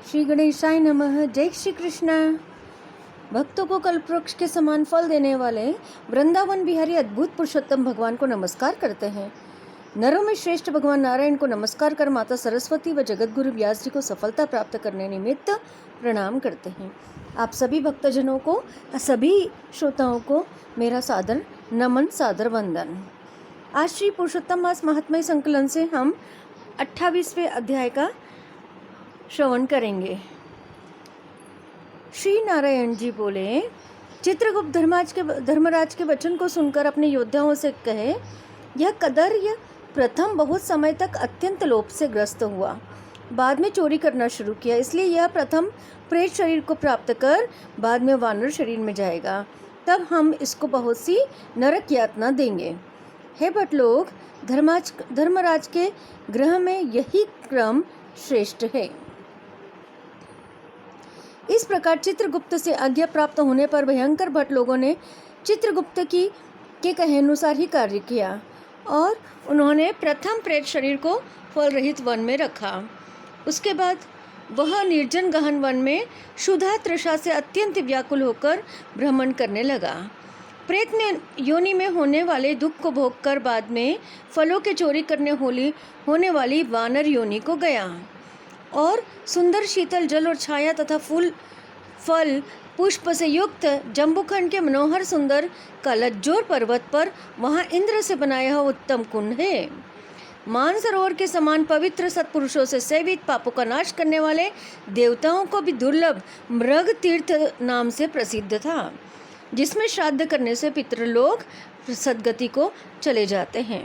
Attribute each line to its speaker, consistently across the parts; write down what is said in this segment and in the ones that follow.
Speaker 1: श्री गणेशाय नमः। जय श्री कृष्ण। भक्तों को कल्पवृक्ष के समान फल देने वाले वृंदावन बिहारी अद्भुत पुरुषोत्तम भगवान को नमस्कार करते हैं। नरों में श्रेष्ठ भगवान नारायण को नमस्कार कर माता सरस्वती व जगतगुरु व्यास जी को सफलता प्राप्त करने निमित्त प्रणाम करते हैं। आप सभी भक्तजनों को, सभी श्रोताओं को मेरा सादर नमन, सादर वंदन। आज श्री पुरुषोत्तम मास महात्म्य संकलन से हम 28वें अध्याय का श्रवण करेंगे। श्री नारायण जी बोले, चित्रगुप्त धर्मराज के वचन को सुनकर अपने योद्धाओं से कहे, यह कदर्य प्रथम बहुत समय तक अत्यंत लोभ से ग्रस्त हुआ, बाद में चोरी करना शुरू किया, इसलिए यह प्रथम प्रेत शरीर को प्राप्त कर बाद में वानर शरीर में जाएगा, तब हम इसको बहुत सी नरक यातना देंगे। हे भट लोग, धर्मराज के गृह में यही क्रम श्रेष्ठ है। इस प्रकार चित्रगुप्त से आज्ञा प्राप्त होने पर भयंकर भट लोगों ने चित्रगुप्त के कहे अनुसार ही कार्य किया और उन्होंने प्रथम प्रेत शरीर को फल रहित वन में रखा। उसके बाद वह निर्जन गहन वन में क्षुधा तृषा से अत्यंत व्याकुल होकर भ्रमण करने लगा। प्रेत में योनि में होने वाले दुख को भोगकर बाद में फलों के चोरी करने होने वाली वानर योनि को गया और सुंदर शीतल जल और छाया तथा फल पुष्प से युक्त जम्बूखंड के मनोहर सुंदर कलज्जोर पर्वत पर वहाँ इंद्र से बनाया हुआ उत्तम कुंड है। मानसरोवर के समान पवित्र सत्पुरुषों से सेवित, पापों का नाश करने वाले देवताओं को भी दुर्लभ मृग तीर्थ नाम से प्रसिद्ध था, जिसमें श्राद्ध करने से पितृलोक सद्गति को चले जाते हैं।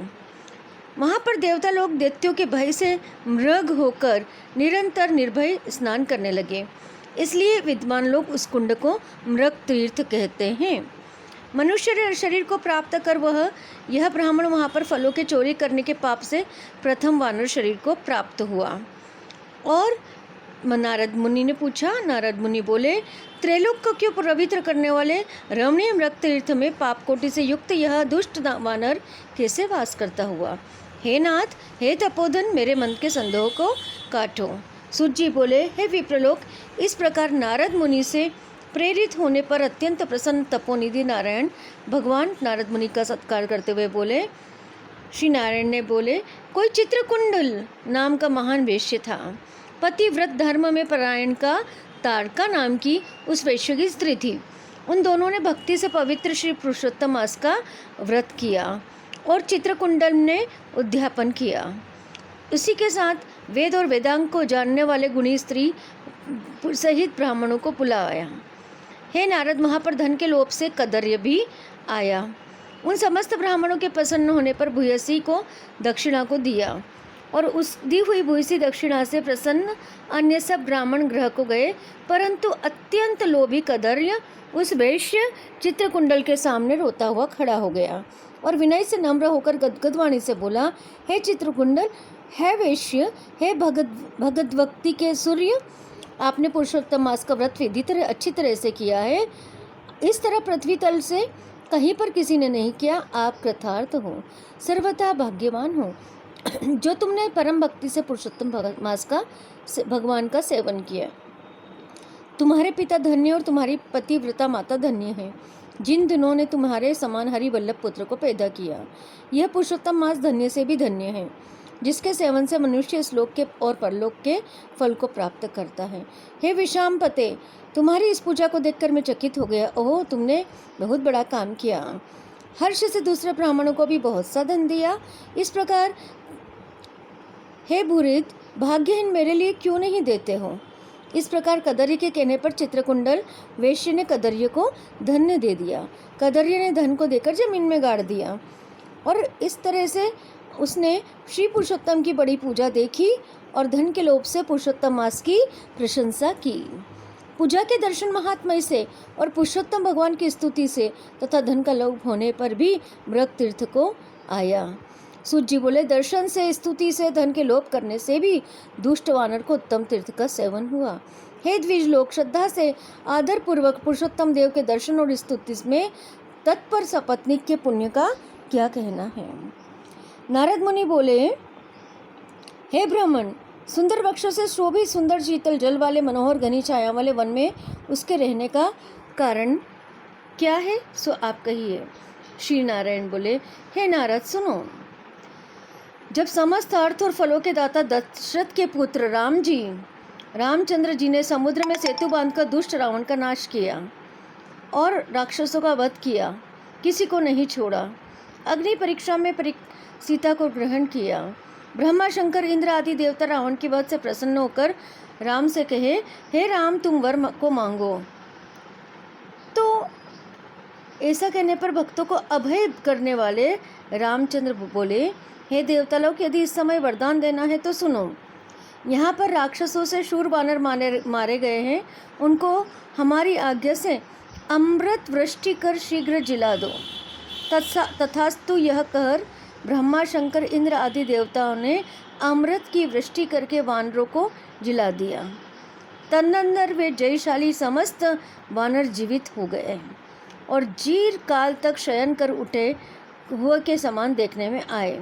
Speaker 1: वहाँ पर देवता लोग दैत्यों के भय से मृग होकर निरंतर निर्भय स्नान करने लगे, इसलिए विद्वान लोग उस कुंड को मृग तीर्थ कहते हैं। मनुष्य शरीर को प्राप्त कर यह ब्राह्मण वहाँ पर फलों के चोरी करने के पाप से प्रथम वानर शरीर को प्राप्त हुआ। और नारद मुनि ने पूछा, नारद मुनि बोले, त्रैलोक को क्यों पवित्र करने वाले रमणीय मृग तीर्थ में पाप कोटि से युक्त यह दुष्ट वानर कैसे वास करता हुआ? हे नाथ, हे तपोधन, मेरे मन के संदेह को काटो। सूत जी बोले, हे विप्रलोक, इस प्रकार नारद मुनि से प्रेरित होने पर अत्यंत प्रसन्न तपोनिधि नारायण भगवान नारद मुनि का सत्कार करते हुए बोले, श्री नारायण ने बोले, कोई चित्रकुंडल नाम का महान वैश्य था। पतिव्रत धर्म में परायण का तारका नाम की उस वैश्य की स्त्री थी। उन दोनों ने भक्ति से पवित्र श्री पुरुषोत्तम मास का व्रत किया और चित्रकुंडल ने उद्यापन किया। उसी के साथ वेद और वेदांग को जानने वाले गुणी स्त्री सहित ब्राह्मणों को बुलाया। हे नारद, वहाँ पर धन के लोभ से कदर्य भी आया। उन समस्त ब्राह्मणों के प्रसन्न होने पर भूयसी को दक्षिणा को दिया और उस दी हुई भूयसी दक्षिणा से प्रसन्न अन्य सब ब्राह्मण गृह को गए, परंतु अत्यंत लोभी कदर्य उस वैश्य चित्रकुंडल के सामने रोता हुआ खड़ा हो गया और विनय से नम्र होकर गदगद वाणी से बोला, हे चित्रकुंडल, हे वैश्य, हे भगवद्भक्ति के सूर्य, आपने पुरुषोत्तम मास का व्रत विधि तरह अच्छी तरह से किया है। इस तरह पृथ्वी तल से कहीं पर किसी ने नहीं किया। आप कृतार्थ हो, सर्वथा भाग्यवान हो, जो तुमने परम भक्ति से पुरुषोत्तम मास का भगवान का सेवन किया। तुम्हारे पिता धन्य और तुम्हारी पतिव्रता माता धन्य है, जिन दिनों ने तुम्हारे समान हरि वल्लभ पुत्र को पैदा किया। यह पुरुषोत्तम मास धन्य से भी धन्य है, जिसके सेवन से मनुष्य इस लोक के और परलोक के फल को प्राप्त करता है। हे विशाम्पते, तुम्हारी इस पूजा को देखकर मैं चकित हो गया। ओह, तुमने बहुत बड़ा काम किया। हर्ष से दूसरे ब्राह्मणों को भी बहुत सा धन दिया। इस प्रकार हे भूरित, भाग्यहीन मेरे लिए क्यों नहीं देते हो? इस प्रकार कदर्य के कहने पर चित्रकुंडल वैश्य ने कदर्य को धन्य दे दिया। कदर्य ने धन को देकर जमीन में गाड़ दिया और इस तरह से उसने श्री पुरुषोत्तम की बड़ी पूजा देखी और धन के लोभ से पुरुषोत्तम मास की प्रशंसा की। पूजा के दर्शन महात्म्य से और पुरुषोत्तम भगवान की स्तुति से तथा धन का लोभ होने पर भी मृग तीर्थ को आया। सूत जी बोले, दर्शन से, स्तुति से, धन के लोभ करने से भी दुष्ट वानर को उत्तम तीर्थ का सेवन हुआ। हे द्विज लोग, श्रद्धा से आदर पूर्वक पुरुषोत्तम देव के दर्शन और स्तुति में तत्पर सपत्नीक के पुण्य का क्या कहना है? नारद मुनि बोले, हे ब्राह्मण, सुंदर वृक्षों से शोभित सुंदर शीतल जल वाले मनोहर घनी छाया वाले वन में उसके रहने का कारण क्या है, सो आप कहिए। श्री नारायण बोले, हे नारद सुनो। जब समस्त अर्थ और फलों के दाता दशरथ के पुत्र रामचंद्र जी ने समुद्र में सेतु बांधकर दुष्ट रावण का नाश किया और राक्षसों का वध किया, किसी को नहीं छोड़ा, अग्नि परीक्षा में सीता को ग्रहण किया, ब्रह्मा शंकर इंद्र आदि देवता रावण के वध से प्रसन्न होकर राम से कहे, हे राम तुम वर को मांगो। तो ऐसा कहने पर भक्तों को अभय करने वाले रामचंद्र बोले, हे देवता लोग, यदि इस समय वरदान देना है तो सुनो। यहाँ पर राक्षसों से शूर वानर मारे गए हैं, उनको हमारी आज्ञा से अमृत वृष्टि कर शीघ्र जिला दो। तथास्तु यह कहकर ब्रह्मा शंकर इंद्र आदि देवताओं ने अमृत की वृष्टि करके वानरों को जिला दिया। तदनंतर वे जयशाली समस्त वानर जीवित हो गए और जीर काल तक शयन कर उठे हुए के समान देखने में आए।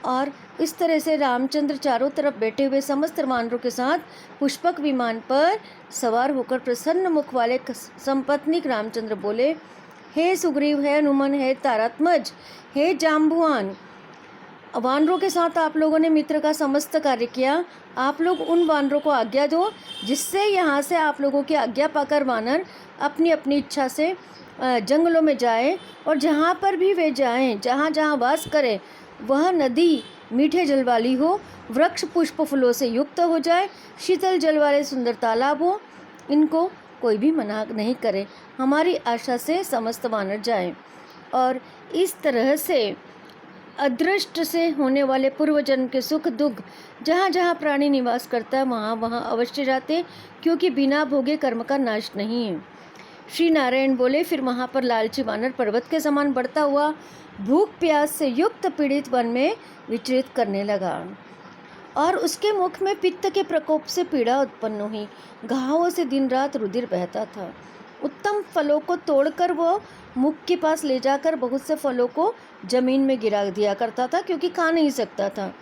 Speaker 1: और इस तरह से रामचंद्र चारों तरफ बैठे हुए समस्त वानरों के साथ पुष्पक विमान पर सवार होकर प्रसन्न मुख वाले संपत्निक रामचंद्र बोले, हे सुग्रीव, हे हनुमान, हे तारात्मज, हे जाम्बुवान, वानरों के साथ आप लोगों ने मित्र का समस्त कार्य किया। आप लोग उन वानरों को आज्ञा दो जिससे यहाँ से आप लोगों की आज्ञा पाकर वानर अपनी अपनी इच्छा से जंगलों में जाए और जहाँ पर भी वे जाएं, जहाँ जहाँ वास करें, वह नदी मीठे जल वाली हो, वृक्ष पुष्प फूलों से युक्त हो जाए, शीतल जल वाले सुंदर तालाब हो, इनको कोई भी मना नहीं करे। हमारी आशा से समस्त वानर जाएं और इस तरह से अदृष्ट से होने वाले पूर्व जन्म के सुख दुख जहाँ जहाँ प्राणी निवास करता है वहाँ वहाँ अवश्य जाते, क्योंकि बिना भोगे कर्म का नाश नहीं है। श्री नारायण बोले, फिर वहाँ पर लालची वानर पर्वत के समान बढ़ता हुआ भूख प्यास से युक्त पीड़ित वन में विचरित करने लगा और उसके मुख में पित्त के प्रकोप से पीड़ा उत्पन्न हुई। घावों से दिन रात रुधिर बहता था। उत्तम फलों को तोड़कर वो मुख के पास ले जाकर बहुत से फलों को जमीन में गिरा दिया करता था, क्योंकि खा नहीं सकता था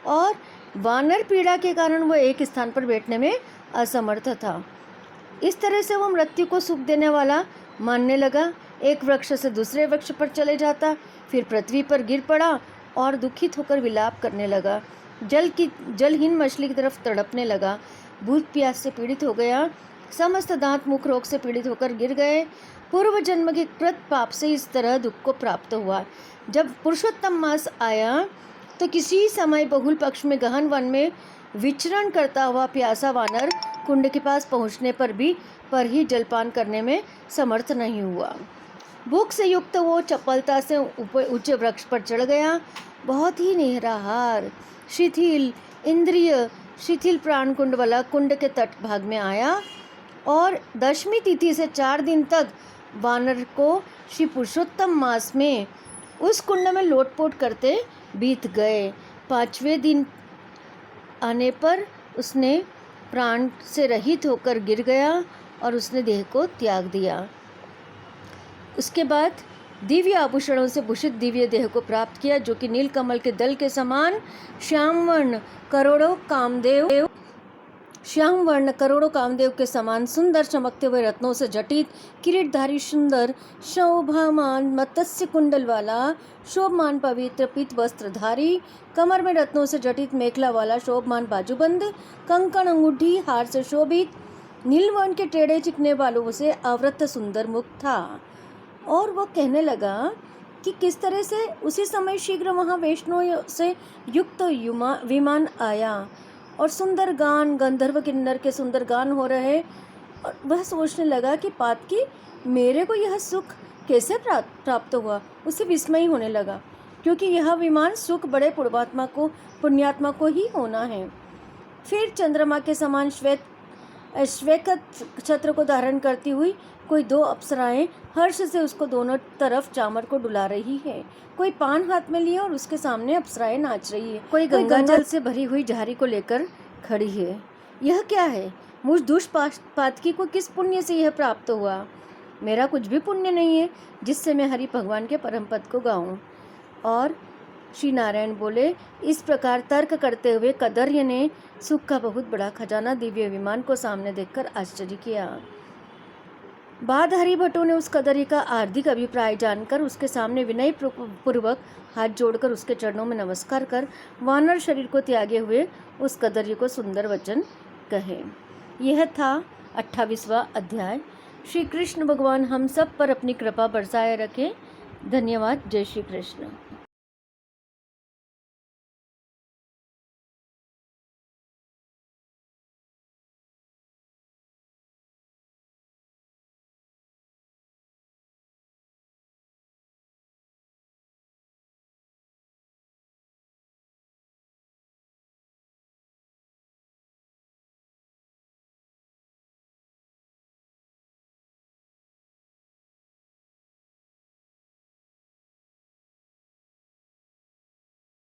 Speaker 1: और वानर पीड़ा के कारण वो एक स्थान पर बैठने में असमर्थ था। इस तरह से वो मृत्यु को सुख देने वाला मानने लगा। एक वृक्ष से दूसरे वृक्ष पर चले जाता, फिर पृथ्वी पर गिर पड़ा और दुखित होकर विलाप करने लगा। जलहीन मछली की तरफ तड़पने लगा। भूख प्यास से पीड़ित हो गया। समस्त दांत मुख रोग से पीड़ित होकर गिर गए। पूर्व जन्म के कृत पाप से इस तरह दुख को प्राप्त हुआ। जब पुरुषोत्तम मास आया तो किसी समय बहुल पक्ष में गहन वन में विचरण करता हुआ प्यासा वानर कुंड के पास पहुंचने पर ही जलपान करने में समर्थ नहीं हुआ। भूख से युक्त वो चपलता से ऊंचे वृक्ष पर चढ़ गया। बहुत ही निराहार, शिथिल इंद्रिय, शिथिल प्राण कुंड वाला कुंड के तट भाग में आया और 10वीं तिथि से 4 दिन तक वानर को श्री पुरुषोत्तम मास में उस कुंड में लोटपोट करते बीत गए। 5वें दिन आने पर उसने प्राण से रहित होकर गिर गया और उसने देह को त्याग दिया। उसके बाद दिव्य आभूषणों से भूषित दिव्य देह को प्राप्त किया, जो कि नीलकमल के दल के समान श्याम वर्ण करोड़ों कामदेव के समान सुंदर चमकते हुए रत्नों से जटित किरीटधारी सुंदर शोभामान मत्स्य कुंडल वाला शोभमान पवित्र पीत वस्त्रधारी, कमर में रत्नों से जटित मेखला वाला शोभमान बाजूबंद, कंकण अंगूठी हार से शोभित, नीलवर्ण के टेढ़े चिकने बालों से आवृत सुंदर मुख था। और वह कहने लगा कि किस तरह से उसी समय शीघ्र वहाँ वैष्णव से युक्त विमान आया और सुंदर गान, गंधर्व किन्नर के सुंदर गान हो रहे। और वह सोचने लगा कि पात की मेरे को यह सुख कैसे प्राप्त हुआ। उसे विस्मय होने लगा, क्योंकि यह विमान सुख बड़े पुण्यात्मा को ही होना है। फिर चंद्रमा के समान श्वेत छत्र को धारण करती हुई कोई 2 अप्सराएं हर्ष से उसको दोनों तरफ चामर को डुला रही है। कोई पान हाथ में लिए और उसके सामने अप्सराएं नाच रही है। कोई गंगा जल से भरी हुई झारी को लेकर खड़ी है। यह क्या है? मुझ दुष्पातकी को किस पुण्य से यह प्राप्त हुआ? मेरा कुछ भी पुण्य नहीं है जिससे मैं हरि भगवान के परम पद को गाऊं। और श्री नारायण बोले, इस प्रकार तर्क करते हुए कदर्य ने सुख का बहुत बड़ा खजाना दिव्य विमान को सामने देखकर आश्चर्य किया। बाद हरिभट्टों ने उस कदर्य का हार्दिक अभिप्राय जानकर उसके सामने विनय पूर्वक हाथ जोड़कर उसके चरणों में नमस्कार कर वानर शरीर को त्यागे हुए उस कदर्य को सुंदर वचन कहे। यह था 28वां अध्याय। श्री कृष्ण भगवान हम सब पर अपनी कृपा बरसाए रखें। धन्यवाद। जय श्री कृष्ण।